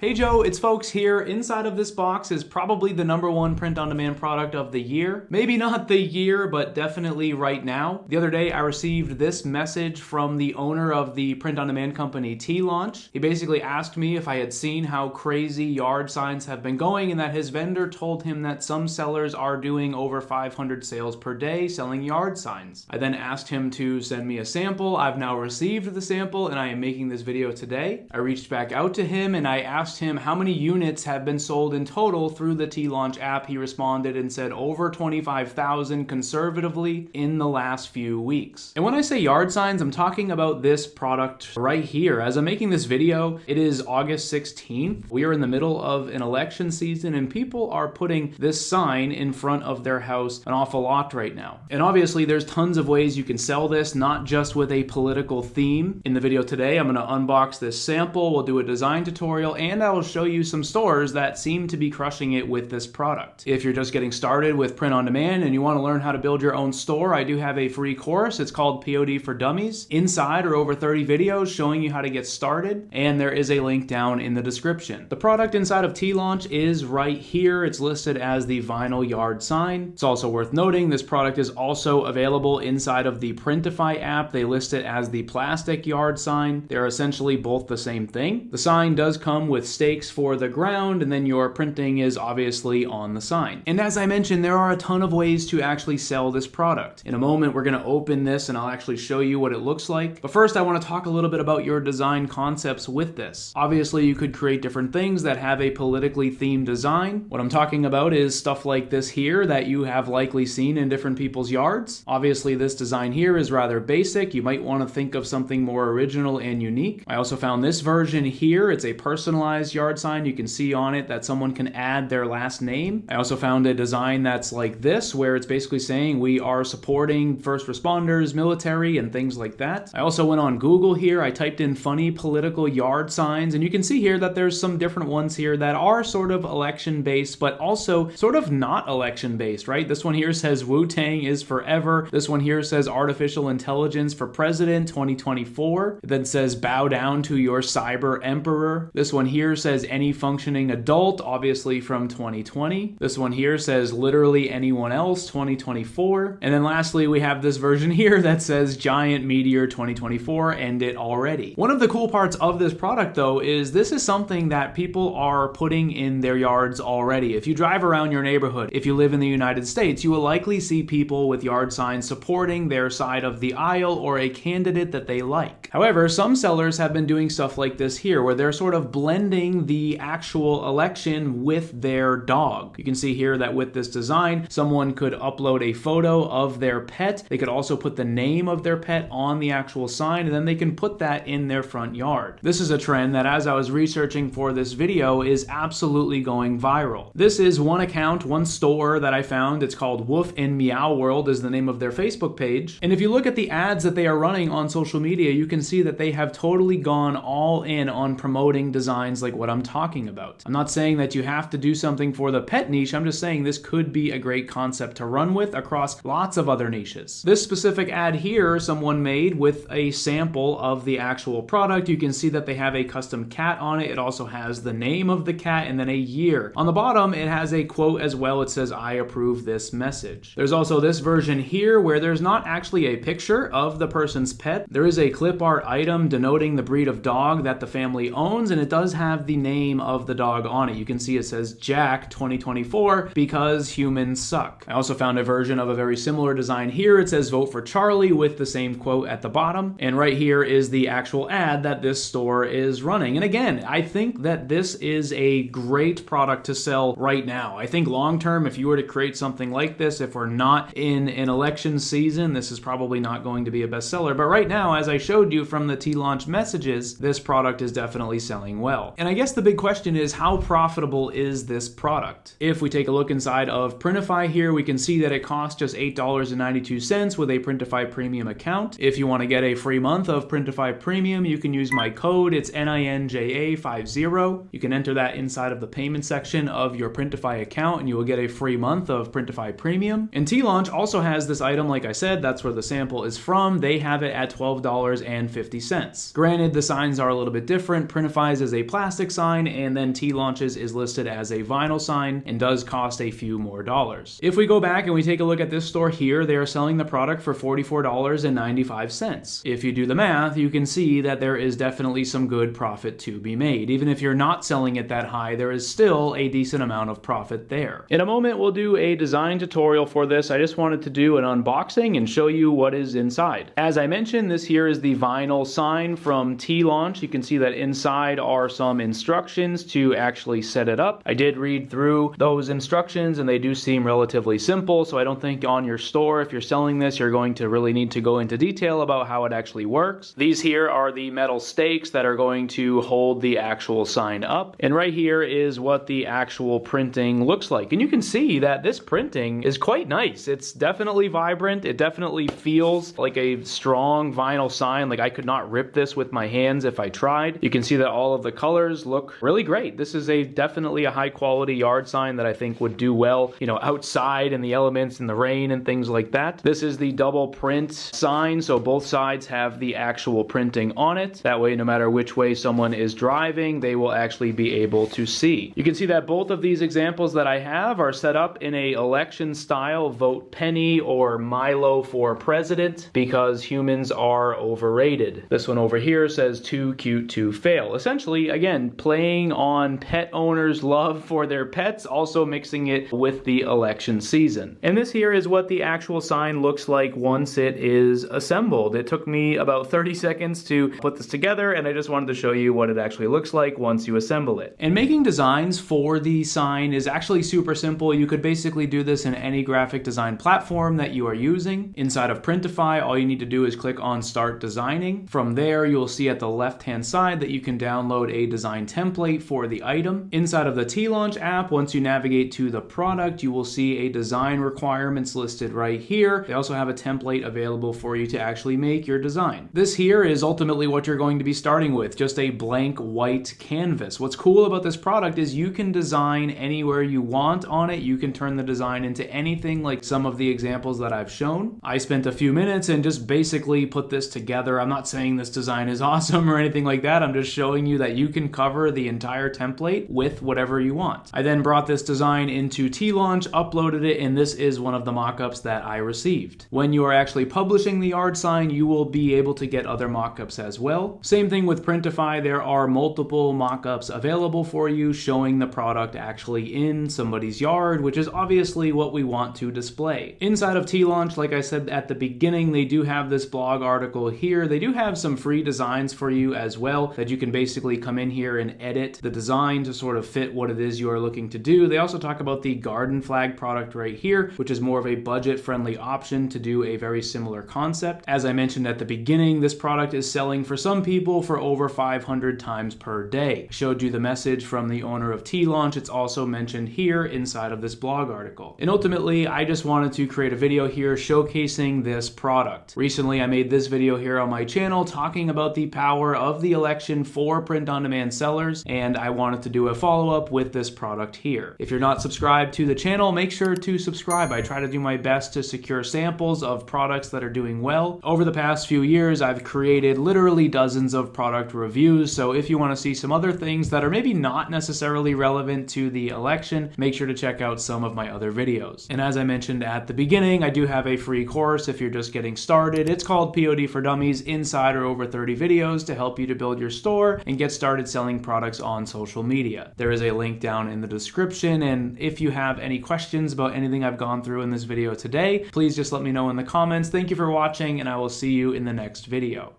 Hey Joe, it's Folks here. Inside of this box is probably the #1 print-on-demand product of the year. Maybe not the year, but definitely right now. The other day I received this message from the owner of the print-on-demand company T-Launch. He basically asked me if I had seen how crazy yard signs have been going and that his vendor told him that some sellers are doing over 500 sales per day selling yard signs. I then asked him to send me a sample. I've now received the sample and I am making this video today. I reached back out to him and I asked him how many units have been sold in total through the T-Launch app. He responded and said over 25,000 conservatively in the last few weeks. And when I say yard signs, I'm talking about this product right here. As I'm making this video, it is August 16th. We are in the middle of an election season and people are putting this sign in front of their house an awful lot right now. And obviously there's tons of ways you can sell this, not just with a political theme. In the video today, I'm gonna unbox this sample, we'll do a design tutorial, and I will show you some stores that seem to be crushing it with this product. If you're just getting started with print on demand and you want to learn how to build your own store, I do have a free course. It's called POD for Dummies. Inside are over 30 videos showing you how to get started, and there is a link down in the description. The product inside of T-Launch is right here. It's listed as the vinyl yard sign. It's also worth noting this product is also available inside of the Printify app. They list it as the plastic yard sign. They're essentially both the same thing. The sign does come with stakes for the ground, and then your printing is obviously on the sign. And as I mentioned, there are a ton of ways to actually sell this product. In a moment, we're gonna open this and I'll actually show you what it looks like. But first, I wanna talk a little bit about your design concepts with this. Obviously, you could create different things that have a politically themed design. What I'm talking about is stuff like this here that you have likely seen in different people's yards. Obviously, this design here is rather basic. You might wanna think of something more original and unique. I also found this version here. It's a personalized yard sign. You can see on it that someone can add their last name. I also found a design that's like this, where it's basically saying we are supporting first responders, military, and things like that. I also went on Google here. I typed in funny political yard signs, and you can see here that there's some different ones here that are sort of election-based, but also sort of not election-based, right? This one here says Wu-Tang is forever. This one here says artificial intelligence for president 2024. It then says bow down to your cyber emperor. This one here says any functioning adult, obviously from 2020. This one here says literally anyone else, 2024. And then lastly, we have this version here that says giant meteor 2024, end it already. One of the cool parts of this product though is this is something that people are putting in their yards already. If you drive around your neighborhood, if you live in the United States, you will likely see people with yard signs supporting their side of the aisle or a candidate that they like. However, some sellers have been doing stuff like this here where they're sort of blending the actual election with their dog. You can see here that with this design, someone could upload a photo of their pet. They could also put the name of their pet on the actual sign, and then they can put that in their front yard. This is a trend that, as I was researching for this video, is absolutely going viral. This is one account, one store that I found. It's called Woof and Meow World is the name of their Facebook page. And if you look at the ads that they are running on social media, you can see that they have totally gone all in on promoting designs like what I'm talking about. I'm not saying that you have to do something for the pet niche. I'm just saying this could be a great concept to run with across lots of other niches. This specific ad here, someone made with a sample of the actual product. You can see that they have a custom cat on it. It also has the name of the cat and then a year. On the bottom, it has a quote as well. It says, "I approve this message." There's also this version here where there's not actually a picture of the person's pet. There is a clip art item denoting the breed of dog that the family owns, and it does have the name of the dog on it. You can see it says Jack 2024 because humans suck. I also found a version of a very similar design here. It says vote for Charlie with the same quote at the bottom. And right here is the actual ad that this store is running. And again, I think that this is a great product to sell right now. I think long term, if you were to create something like this, if we're not in an election season, this is probably not going to be a bestseller. But right now, as I showed you from the T-Launch messages, this product is definitely selling well. And I guess the big question is, how profitable is this product? If we take a look inside of Printify here, we can see that it costs just $8.92 with a Printify Premium account. If you want to get a free month of Printify Premium, you can use my code. It's NINJA50. You can enter that inside of the payment section of your Printify account and you will get a free month of Printify Premium. And T-Launch also has this item, like I said, that's where the sample is from. They have it at $12.50. Granted, the signs are a little bit different. Printify's is a plastic plastic sign, and then T-Launches is listed as a vinyl sign and does cost a few more dollars. If we go back and we take a look at this store here, they are selling the product for $44.95. If you do the math, you can see that there is definitely some good profit to be made. Even if you're not selling it that high, there is still a decent amount of profit there. In a moment, we'll do a design tutorial for this. I just wanted to do an unboxing and show you what is inside. As I mentioned, this here is the vinyl sign from T-Launch. You can see that inside are some instructions to actually set it up. I did read through those instructions and they do seem relatively simple, so I don't think on your store, if you're selling this, you're going to really need to go into detail about how it actually works. These here are the metal stakes that are going to hold the actual sign up, and right here is what the actual printing looks like. And you can see that this printing is quite nice. It's definitely vibrant. It definitely feels like a strong vinyl sign. Like I could not rip this with my hands if I tried. You can see that all of the colors look really great. This is definitely a high quality yard sign that I think would do well, you know, outside in the elements and the rain and things like that. This is the double print sign, so both sides have the actual printing on it. That way, no matter which way someone is driving, they will actually be able to see. You can see that both of these examples that I have are set up in a election style, vote Penny or Milo for president, because humans are overrated. This one over here says too cute to fail. Essentially, again, playing on pet owners' love for their pets, also mixing it with the election season. And this here is what the actual sign looks like once it is assembled. It took me about 30 seconds to put this together, and I just wanted to show you what it actually looks like once you assemble it. And making designs for the sign is actually super simple. You could basically do this in any graphic design platform that you are using. Inside of Printify, all you need to do is click on Start Designing. From there, you'll see at the left-hand side that you can download a design template for the item. Inside of the T-Launch app, once you navigate to the product, you will see a design requirements listed right here. They also have a template available for you to actually make your design. This here is ultimately what you're going to be starting with, just a blank white canvas. What's cool about this product is you can design anywhere you want on it. You can turn the design into anything like some of the examples that I've shown. I spent a few minutes and just basically put this together. I'm not saying this design is awesome or anything like that. I'm just showing you that you can cover the entire template with whatever you want. I then brought this design into T-Launch, uploaded it, and this is one of the mock-ups that I received. When you are actually publishing the yard sign, you will be able to get other mock-ups as well. Same thing with Printify. There are multiple mock-ups available for you showing the product actually in somebody's yard, which is obviously what we want to display. Inside of T-Launch, like I said at the beginning, they do have this blog article here. They do have some free designs for you as well that you can basically come in here and edit the design to sort of fit what it is you are looking to do. They also talk about the garden flag product right here, which is more of a budget-friendly option to do a very similar concept. As I mentioned at the beginning, this product is selling for some people for over 500 times per day. I showed you the message from the owner of T-Launch. It's also mentioned here inside of this blog article. And ultimately, I just wanted to create a video here showcasing this product. Recently, I made this video here on my channel talking about the power of the election for print-on-demand sellers, and I wanted to do a follow-up with this product here. If you're not subscribed to the channel, make sure to subscribe. I try to do my best to secure samples of products that are doing well. Over the past few years, I've created literally dozens of product reviews, so if you want to see some other things that are maybe not necessarily relevant to the election, make sure to check out some of my other videos. And as I mentioned at the beginning, I do have a free course if you're just getting started. It's called POD for Dummies. Inside are over 30 videos to help you to build your store and get started selling products on social media. There is a link down in the description, and if you have any questions about anything I've gone through in this video today, please just let me know in the comments. Thank you for watching, and I will see you in the next video.